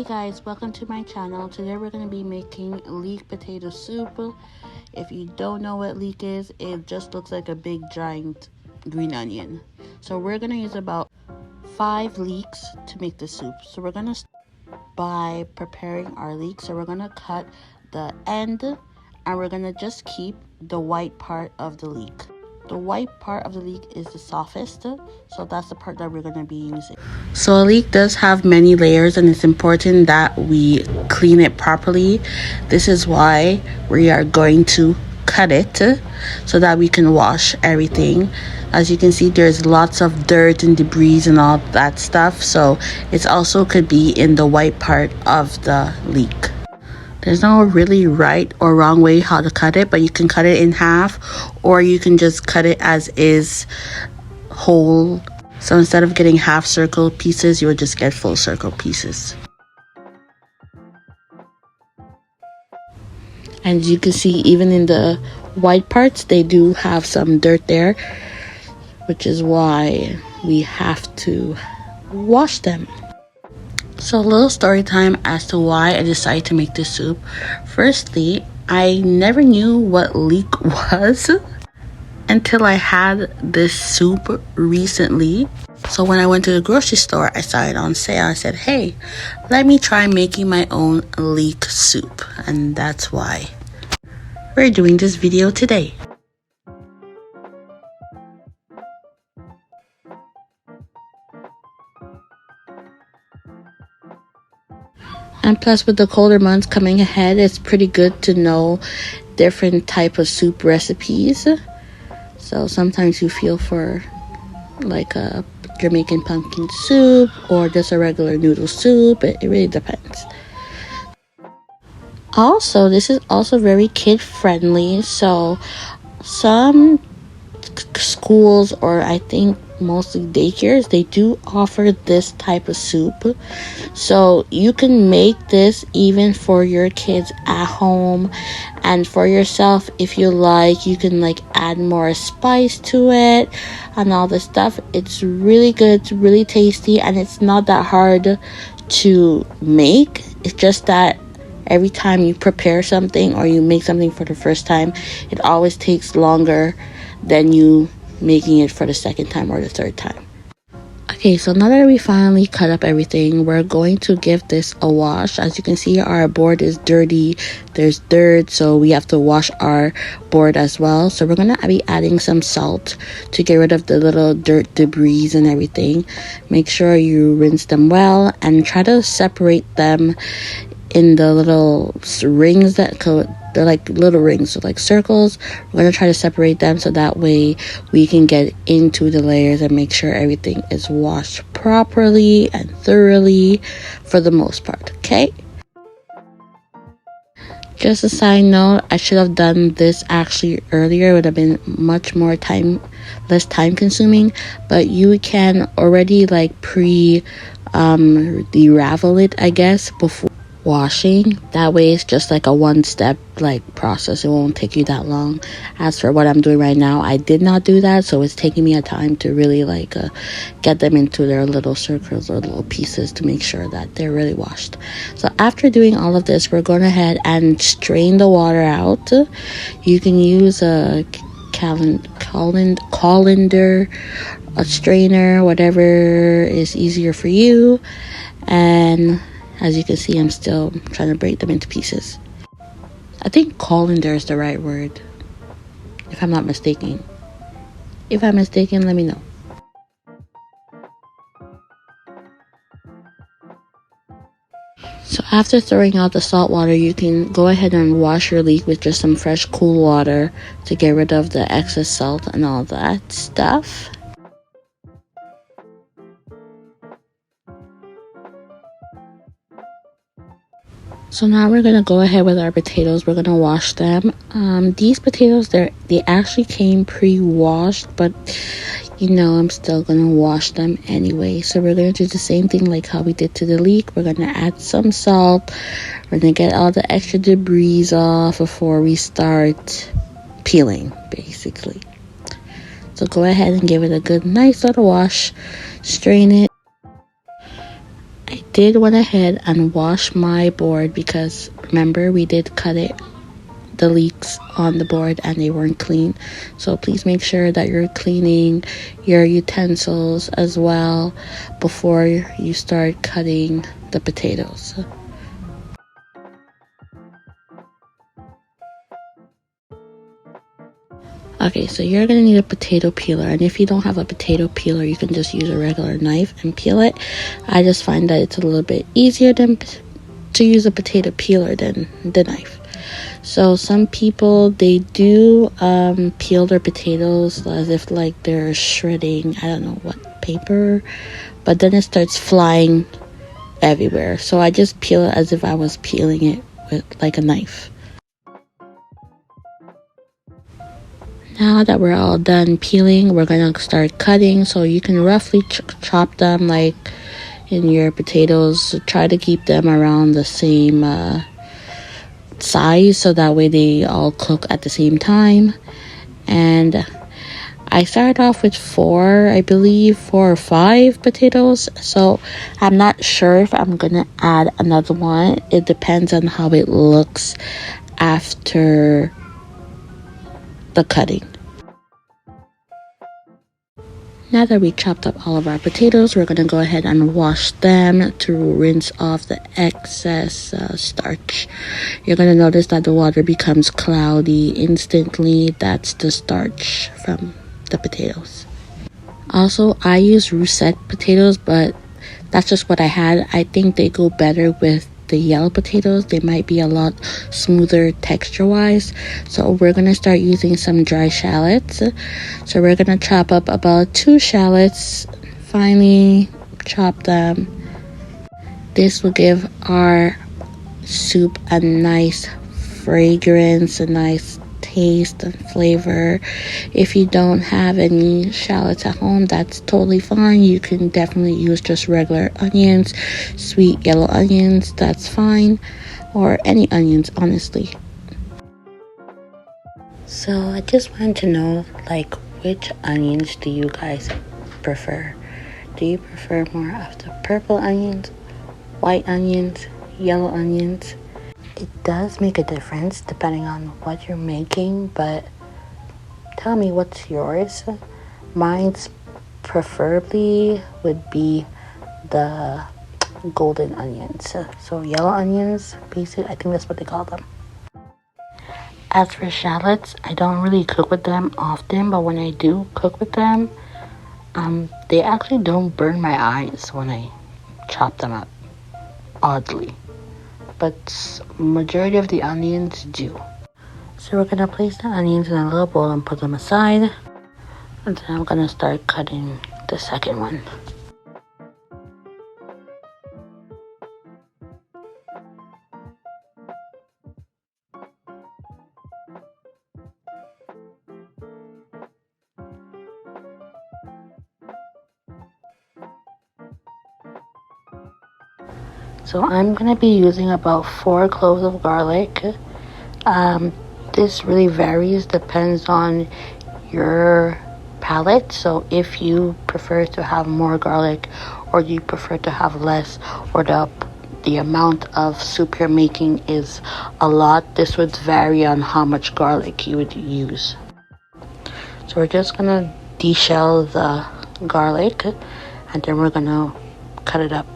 Hey guys, welcome to my channel. Today we're going to be making leek potato soup. If you don't know what leek is, it just looks like a big giant green onion. So we're going to use about 5 leeks to make the soup. So we're going to start by preparing our leeks. So we're going to cut the end and we're going to just keep the white part of the leek. The white part of the leek is the softest, so that's the part that we're going to be using. So a leek does have many layers and it's important that we clean it properly. This is why we are going to cut it so that we can wash everything. As you can see, there's lots of dirt and debris and all that stuff, so it also could be in the white part of the leek. There's no really right or wrong way how to cut it, but you can cut it in half or you can just cut it as is whole. So instead of getting half circle pieces, you would just get full circle pieces. And you can see even in the white parts, they do have some dirt there, which is why we have to wash them. So a little story time as to why I decided to make this soup. Firstly, I never knew what leek was until I had this soup recently. So when I went to the grocery store, I saw it on sale. I said, hey, let me try making my own leek soup. And that's why we're doing this video today. And plus, with the colder months coming ahead, it's pretty good to know different type of soup recipes. So sometimes you feel for like a Jamaican pumpkin soup or just a regular noodle soup. It really depends. Also, this is also very kid friendly. So some schools, or I think mostly daycares, they do offer this type of soup. So you can make this even for your kids at home, and for yourself if you like. You can like add more spice to it and all this stuff. It's really good, it's really tasty, and it's not that hard to make. It's just that every time you prepare something or you make something for the first time, it always takes longer than you making it for the second time or the third time. Okay, so now that we finally cut up everything, we're going to give this a wash. As you can see, our board is dirty. There's dirt, so we have to wash our board as well. So we're going to be adding some salt to get rid of the little dirt debris and everything. Make sure you rinse them well and try to separate them in the little rings that they're like little rings, so like circles. We're going to try to separate them so that way we can get into the layers and make sure everything is washed properly and thoroughly for the most part. Okay, just a side note, I should have done this actually earlier. It would have been much more less time consuming, but you can already like de-ravel it, I guess, before washing. That way it's just like a one-step like process. It won't take you that long. As for what I'm doing right now, I did not do that, so it's taking me a time to really like get them into their little circles or little pieces to make sure that they're really washed. So after doing all of this, we're going ahead and strain the water out. You can use a colander, a strainer, whatever is easier for you. And as you can see, I'm still trying to break them into pieces. I think colander is the right word, if I'm not mistaken. If I'm mistaken, let me know. So after throwing out the salt water, you can go ahead and wash your leek with just some fresh cool water to get rid of the excess salt and all that stuff. So now we're gonna go ahead with our potatoes. We're gonna wash them. These potatoes, they actually came pre-washed, but you know I'm still gonna wash them anyway. So we're gonna do the same thing like how we did to the leek. We're gonna add some salt. We're gonna get all the extra debris off before we start peeling, basically. So go ahead and give it a good nice little wash. Strain it. I did went ahead and wash my board because remember we did cut the leeks on the board and they weren't clean. So please make sure that you're cleaning your utensils as well before you start cutting the potatoes. Okay, so you're gonna need a potato peeler, and if you don't have a potato peeler, you can just use a regular knife and peel it. I just find that it's a little bit easier to use a potato peeler than the knife. So some people, they do peel their potatoes as if like they're shredding, I don't know what, paper, but then it starts flying everywhere. So I just peel it as if I was peeling it with like a knife. Now that we're all done peeling, we're gonna start cutting. So you can roughly chop them like in your potatoes. Try to keep them around the same size so that way they all cook at the same time. And I started off with 4 or 5 potatoes, so I'm not sure if I'm gonna add another one. It depends on how it looks after the cutting. Now that we chopped up all of our potatoes, we're gonna go ahead and wash them to rinse off the excess starch. You're gonna notice that the water becomes cloudy instantly. That's the starch from the potatoes. Also, I use russet potatoes, but that's just what I had. I think they go better with the yellow potatoes. They might be a lot smoother texture wise. So we're gonna start using some dry shallots. So we're gonna chop up about 2 shallots, finely chop them. This will give our soup a nice fragrance, a nice taste and flavor. If you don't have any shallots at home, that's totally fine. You can definitely use just regular onions, sweet yellow onions, that's fine, or any onions, honestly. So I just wanted to know, like, which onions do you guys prefer? Do you prefer more of the purple onions, white onions, yellow onions? It does make a difference depending on what you're making, but tell me what's yours. Mine's preferably would be the golden onions. So yellow onions, basically, I think that's what they call them. As for shallots, I don't really cook with them often, but when I do cook with them, they actually don't burn my eyes when I chop them up, oddly. But majority of the onions do. So we're gonna place the onions in a little bowl and put them aside, and then I'm gonna start cutting the second one. So I'm gonna be using about 4 cloves of garlic. This really varies, depends on your palate. So if you prefer to have more garlic, or you prefer to have less, or the amount of soup you're making is a lot, this would vary on how much garlic you would use. So we're just gonna deshell the garlic, and then we're gonna cut it up.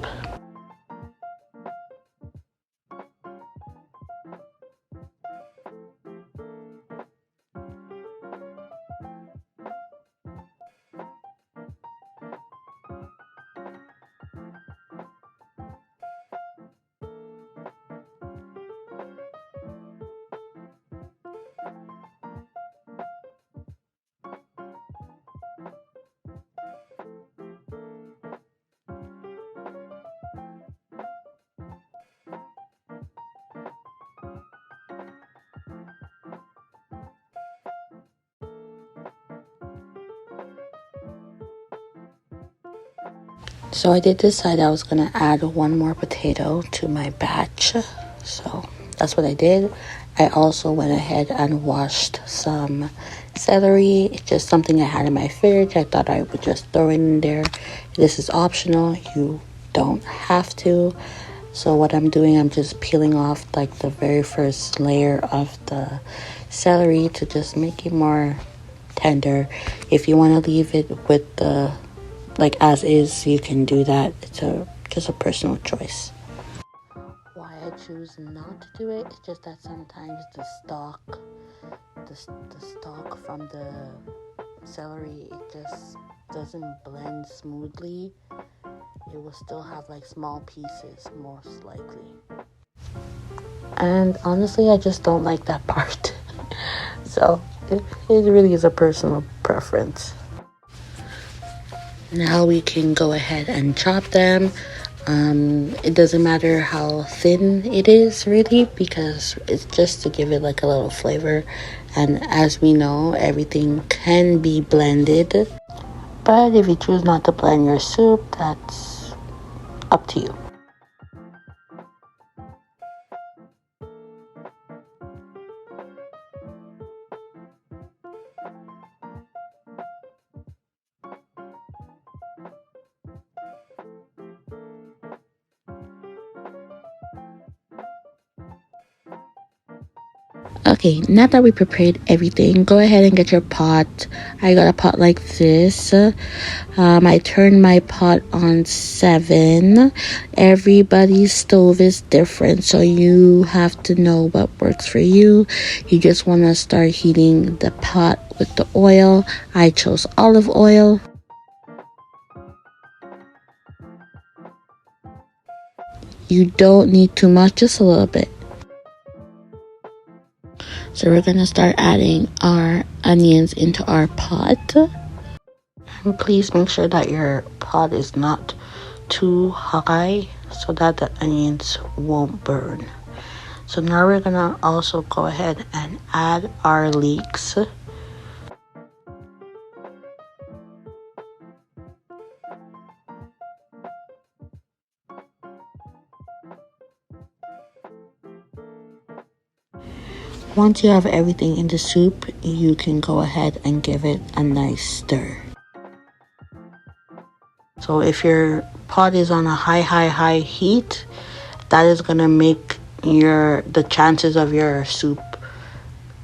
So I did decide I was gonna add 1 more potato to my batch. So that's what I did. I also went ahead and washed some celery. It's just something I had in my fridge. I thought I would just throw it in there. This is optional. You don't have to. So what I'm doing, I'm just peeling off like the very first layer of the celery to just make it more tender. If you want to leave it with the like as is, you can do that. It's just a personal choice. Why I choose not to do it, it's just that sometimes the stalk from the celery, it just doesn't blend smoothly. It will still have like small pieces most likely. And honestly, I just don't like that part. So it really is a personal preference. Now we can go ahead and chop them. It doesn't matter how thin it is really, because it's just to give it like a little flavor. And as we know, everything can be blended. But if you choose not to blend your soup, that's up to you. Okay, now that we prepared everything, go ahead and get your pot. I got a pot like this. I turned my pot on 7. Everybody's stove is different, so you have to know what works for you. You just want to start heating the pot with the oil. I chose olive oil. You don't need too much, just a little bit. So we're going to start adding our onions into our pot. And please make sure that your pot is not too high so that the onions won't burn. So now we're going to also go ahead and add our leeks. Once you have everything in the soup, you can go ahead and give it a nice stir. So if your pot is on a high heat, that is going to make the chances of your soup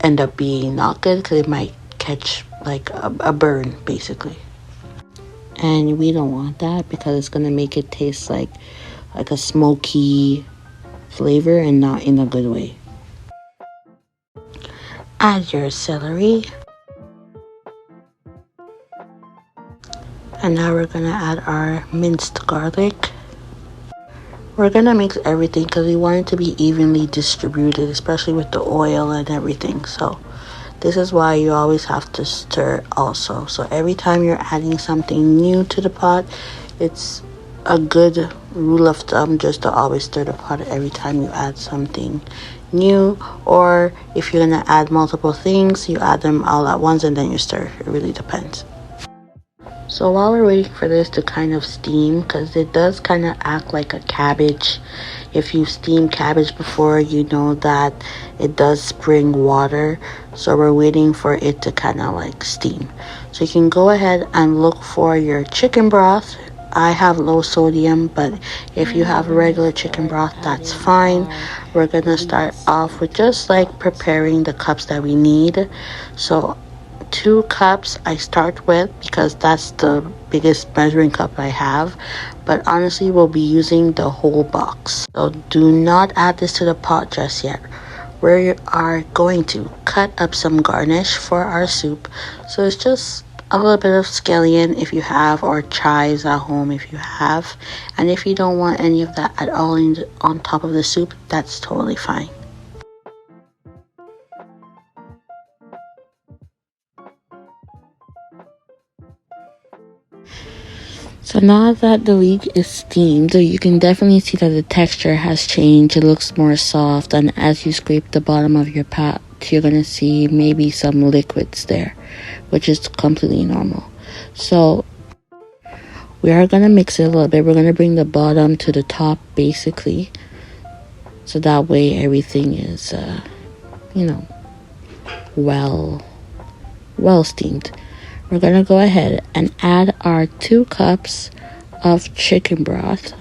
end up being not good, because it might catch like a burn basically. And we don't want that, because it's going to make it taste like a smoky flavor and not in a good way. Add your celery. And now we're going to add our minced garlic. We're going to mix everything because we want it to be evenly distributed, especially with the oil and everything. So this is why you always have to stir also. So every time you're adding something new to the pot, it's a good rule of thumb just to always stir the pot every time you add something new. Or if you're going to add multiple things, you add them all at once and then you stir. It really depends. So while we're waiting for this to kind of steam, because it does kind of act like a cabbage. If you've steamed cabbage before, you know that it does spring water. So we're waiting for it to kind of like steam. So you can go ahead and look for your chicken broth. I have low sodium, but if you have regular chicken broth, that's fine. We're going to start off with just like preparing the cups that we need. So 2 cups I start with, because that's the biggest measuring cup I have, but honestly we'll be using the whole box. So do not add this to the pot just yet. We are going to cut up some garnish for our soup. So it's just a little bit of scallion if you have, or chives at home if you have. And if you don't want any of that at all on top of the soup, that's totally fine. So now that the leek is steamed, you can definitely see that the texture has changed. It looks more soft, and as you scrape the bottom of your pot, you're going to see maybe some liquids there, which is completely normal. So we are going to mix it a little bit. We're going to bring the bottom to the top basically, so that way everything is well steamed. We're going to go ahead and add our 2 cups of chicken broth.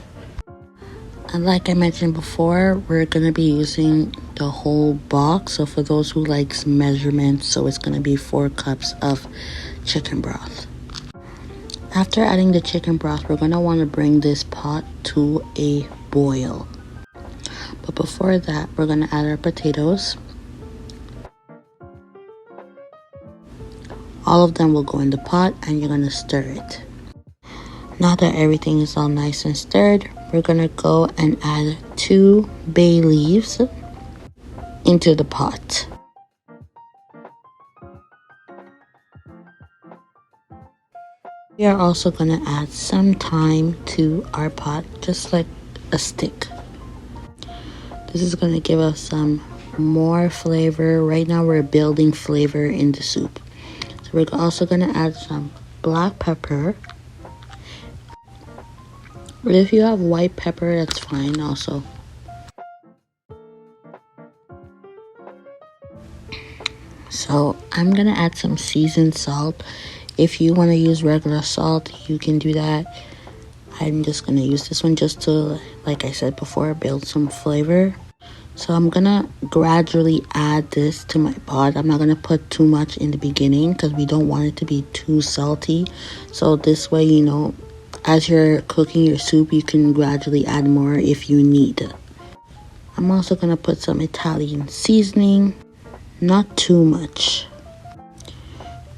And like I mentioned before, we're going to be using the whole box. So for those who likes measurements, so it's going to be 4 cups of chicken broth. After adding the chicken broth, we're going to want to bring this pot to a boil. But before that, we're going to add our potatoes. All of them will go in the pot and you're going to stir it. Now that everything is all nice and stirred, we're going to go and add 2 bay leaves into the pot. We are also going to add some thyme to our pot, just like a stick. This is going to give us some more flavor. Right now we're building flavor in the soup. So we're also going to add some black pepper. But if you have white pepper, that's fine also. So I'm going to add some seasoned salt. If you want to use regular salt, you can do that. I'm just going to use this one just to, like I said before, build some flavor. So I'm going to gradually add this to my pot. I'm not going to put too much in the beginning because we don't want it to be too salty. So this way, you know, as you're cooking your soup, you can gradually add more if you need. I'm also going to put some Italian seasoning, not too much.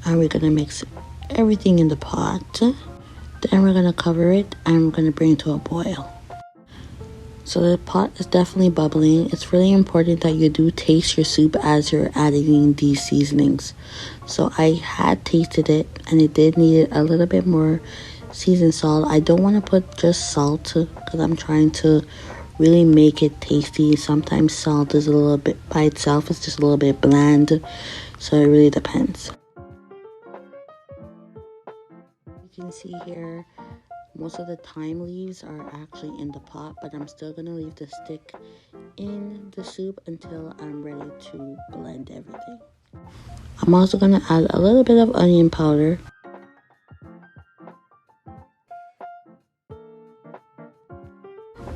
And we're going to mix everything in the pot. Then we're going to cover it and we're going to bring it to a boil. So the pot is definitely bubbling. It's really important that you do taste your soup as you're adding these seasonings. So I had tasted it and it did need a little bit more seasoned salt. I don't want to put just salt because I'm trying to really make it tasty. Sometimes salt is a little bit by itself, it's just a little bit bland. So it really depends. You can see here, most of the thyme leaves are actually in the pot, but I'm still going to leave the stick in the soup until I'm ready to blend everything. I'm also going to add a little bit of onion powder.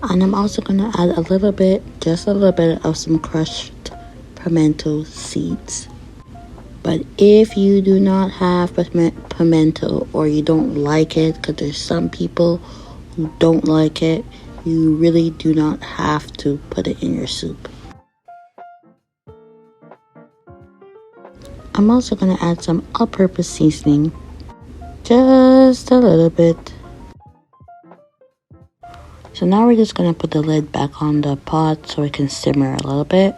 And I'm also going to add a little bit, just a little bit of some crushed pimento seeds. But if you do not have pimento or you don't like it, because there's some people who don't like it, you really do not have to put it in your soup. I'm also going to add some all-purpose seasoning, just a little bit. So now we're just going to put the lid back on the pot so it can simmer a little bit.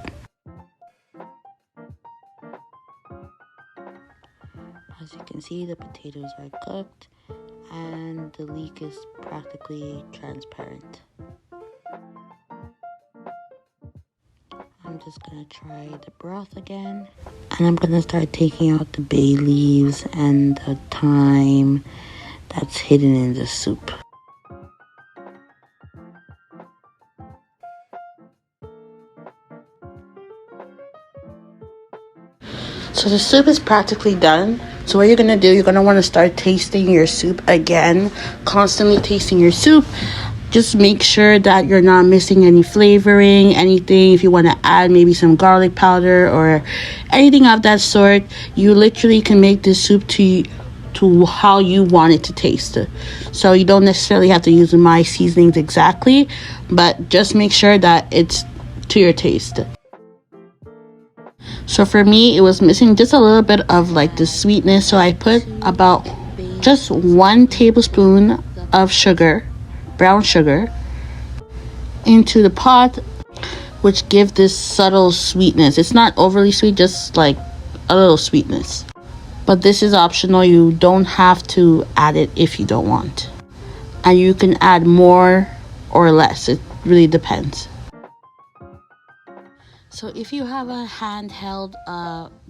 As you can see, the potatoes are cooked and the leek is practically transparent. I'm just going to try the broth again. And I'm going to start taking out the bay leaves and the thyme that's hidden in the soup. So the soup is practically done. So what you're going to do, you're going to want to start tasting your soup again. Constantly tasting your soup. Just make sure that you're not missing any flavoring, anything. If you want to add maybe some garlic powder or anything of that sort, you literally can make this soup to how you want it to taste. So you don't necessarily have to use my seasonings exactly, but just make sure that it's to your taste. So for me, it was missing just a little bit of like the sweetness. So I put about just 1 tablespoon of sugar, brown sugar, into the pot, which gives this subtle sweetness. It's not overly sweet, just like a little sweetness. But this is optional. You don't have to add it if you don't want. And you can add more or less. It really depends. So if you have a handheld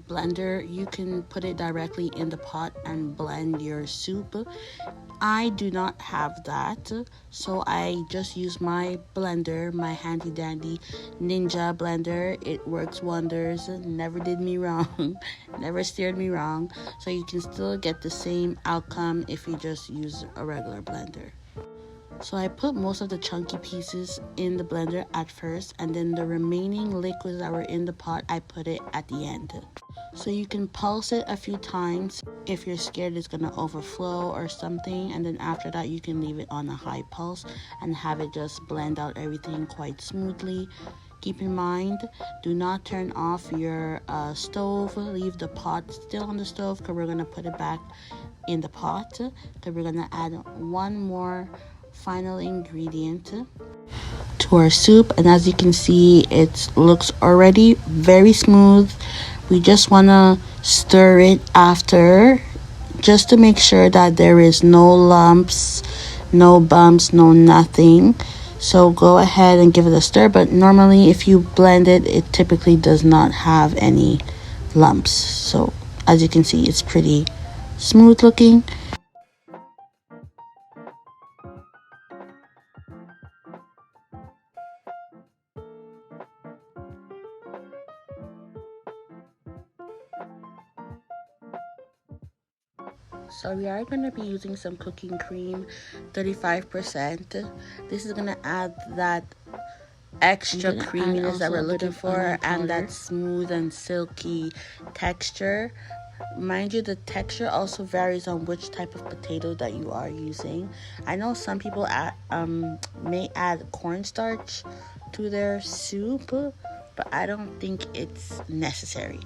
blender, you can put it directly in the pot and blend your soup. I do not have that, so I just use my blender, my handy dandy Ninja blender. It works wonders, never did me wrong, never steered me wrong. So you can still get the same outcome if you just use a regular blender. So I put most of the chunky pieces in the blender at first, and then the remaining liquids that were in the pot, I put it at the end. So you can pulse it a few times if you're scared it's gonna overflow or something, and then after that you can leave it on a high pulse and have it just blend out everything quite smoothly. Keep in mind, do not turn off your stove. Leave the pot still on the stove because we're gonna put it back in the pot because we're gonna add one more final ingredient to our soup. And as you can see, it looks already very smooth. We just want to stir it after just to make sure that there is no lumps, no bumps, no nothing. So go ahead and give it a stir, but normally if you blend it, it typically does not have any lumps. So as you can see, it's pretty smooth looking. So we are going to be using some cooking cream, 35%. This is going to add that extra creaminess that we're looking for and that smooth and silky texture. Mind you, the texture also varies on which type of potato that you are using. I know some people may add cornstarch to their soup, but I don't think it's necessary.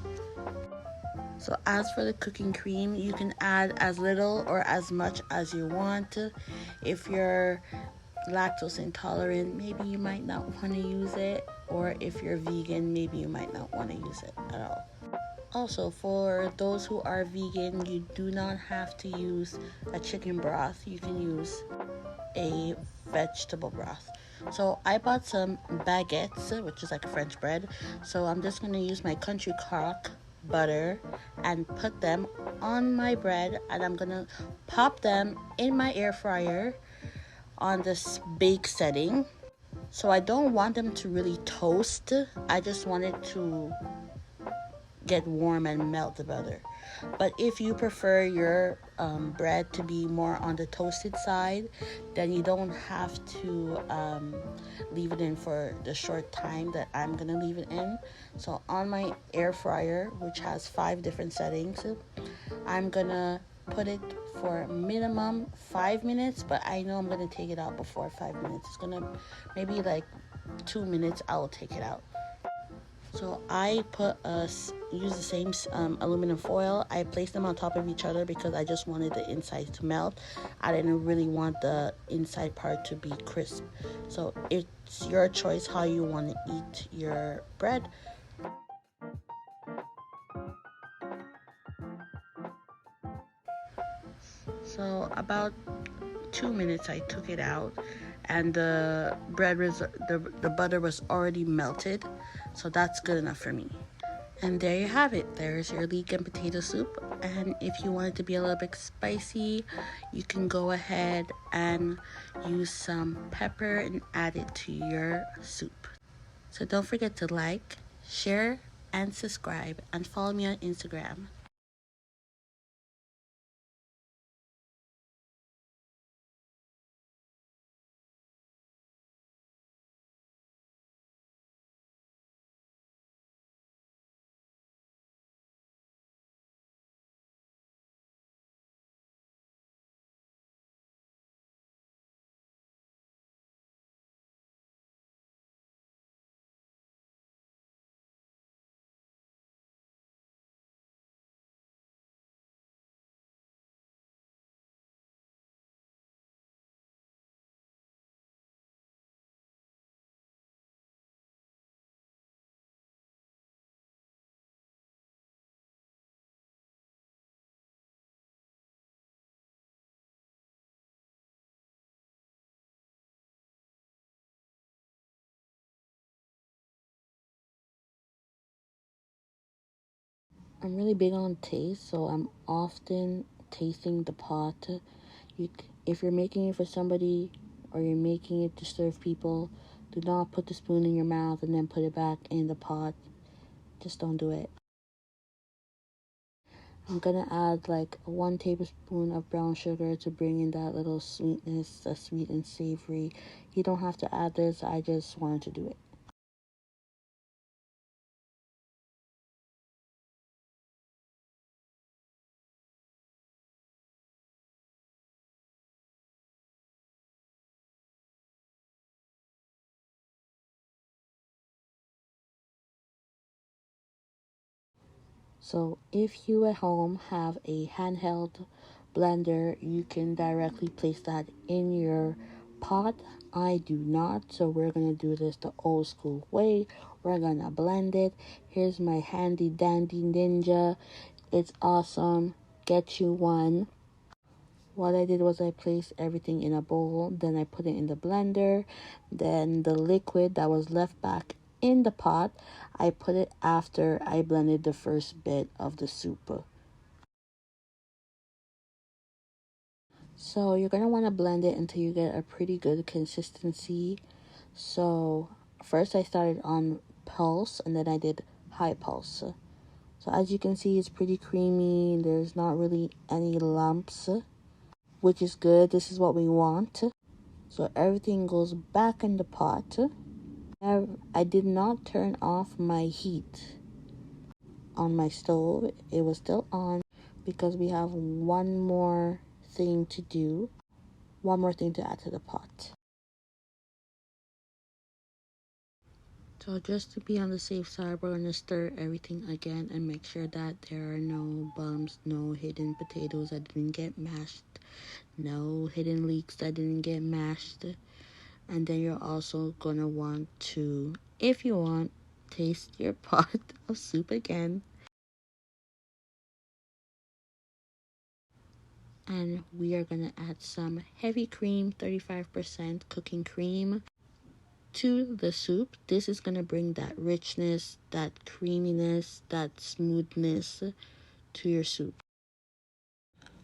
So as for the cooking cream, you can add as little or as much as you want. If you're lactose intolerant, maybe you might not want to use it, or if you're vegan, maybe you might not want to use it at all. Also, for those who are vegan, you do not have to use a chicken broth. You can use a vegetable broth. So I bought some baguettes, which is like a French bread. So I'm just going to use my country crock butter and put them on my bread, and I'm going to pop them in my air fryer on this bake setting. So I don't want them to really toast. I just want it to get warm and melt the butter. But if you prefer your bread to be more on the toasted side, then you don't have to leave it in for the short time that I'm gonna leave it in. So on my air fryer, which has 5 different settings, I'm gonna put it for minimum 5 minutes, but I know I'm gonna take it out before 5 minutes. It's gonna maybe like 2 minutes, I'll take it out. So I use the same aluminum foil. I placed them on top of each other because I just wanted the inside to melt. I didn't really want the inside part to be crisp. So it's your choice how you want to eat your bread. So about 2 minutes I took it out, and the butter was already melted, so that's good enough for me. And there you have it. There's your leek and potato soup. And if you want it to be a little bit spicy, you can go ahead and use some pepper and add it to your soup. So don't forget to like, share, and subscribe, and follow me on Instagram. I'm really big on taste, so I'm often tasting the pot. If you're making it for somebody or you're making it to serve people, do not put the spoon in your mouth and then put it back in the pot. Just don't do it. I'm gonna add like 1 tablespoon of brown sugar to bring in that little sweetness, the sweet and savory. You don't have to add this, I just wanted to do it. So if you at home have a handheld blender, you can directly place that in your pot. I do not, so we're gonna do this the old school way. We're gonna blend it. Here's my handy dandy ninja. It's awesome. Get you one. What I did was I placed everything in a bowl, then I put it in the blender, then the liquid that was left back in the pot, I put it after I blended the first bit of the soup. So you're going to want to blend it until you get a pretty good consistency. So first I started on pulse and then I did high pulse. So as you can see, it's pretty creamy. There's not really any lumps, which is good. This is what we want. So everything goes back in the pot. I did not turn off my heat on my stove. It was still on because we have one more thing to do. One more thing to add to the pot. So just to be on the safe side, we're going to stir everything again and make sure that there are no bumps, no hidden potatoes that didn't get mashed, no hidden leeks that didn't get mashed. And then you're also going to want to, if you want, taste your pot of soup again. And we are going to add some heavy cream, 35% cooking cream, to the soup. This is going to bring that richness, that creaminess, that smoothness to your soup.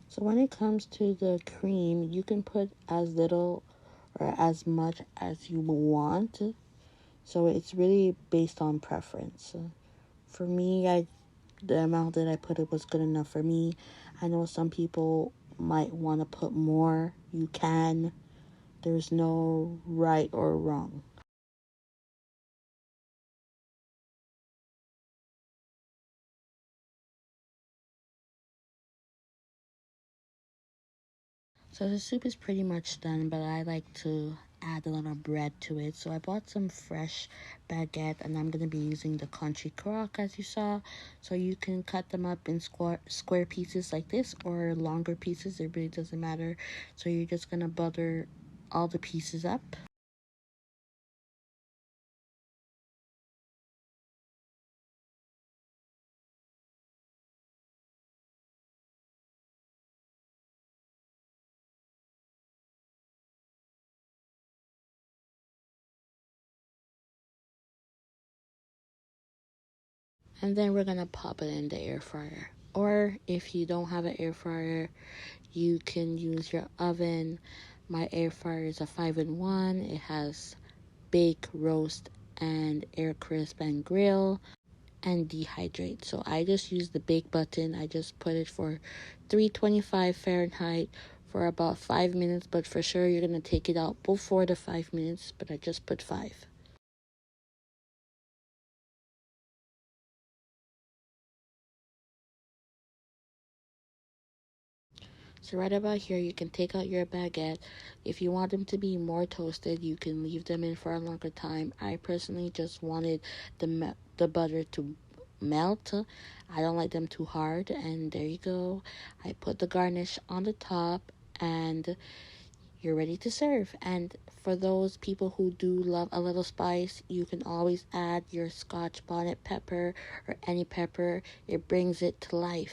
So when it comes to the cream, you can put as little or as much as you want. So it's really based on preference. For me, the amount that I put it was good enough for me. I know some people might want to put more. You can. There's no right or wrong. So the soup is pretty much done, but I like to add a little bread to it. So I bought some fresh baguette and I'm going to be using the country crock as you saw. So you can cut them up in square pieces like this or longer pieces. It really doesn't matter. So you're just going to butter all the pieces up. And then we're going to pop it in the air fryer. Or if you don't have an air fryer, you can use your oven. My air fryer is a 5-in-1. It has bake, roast, and air crisp and grill and dehydrate. So I just use the bake button. I just put it for 325 Fahrenheit for about 5 minutes, but for sure you're going to take it out before the 5 minutes, but I just put 5. So right about here, you can take out your baguette. If you want them to be more toasted, you can leave them in for a longer time. I personally just wanted the butter to melt. I don't like them too hard. And there you go. I put the garnish on the top and you're ready to serve. And for those people who do love a little spice, you can always add your Scotch bonnet pepper or any pepper. It brings it to life.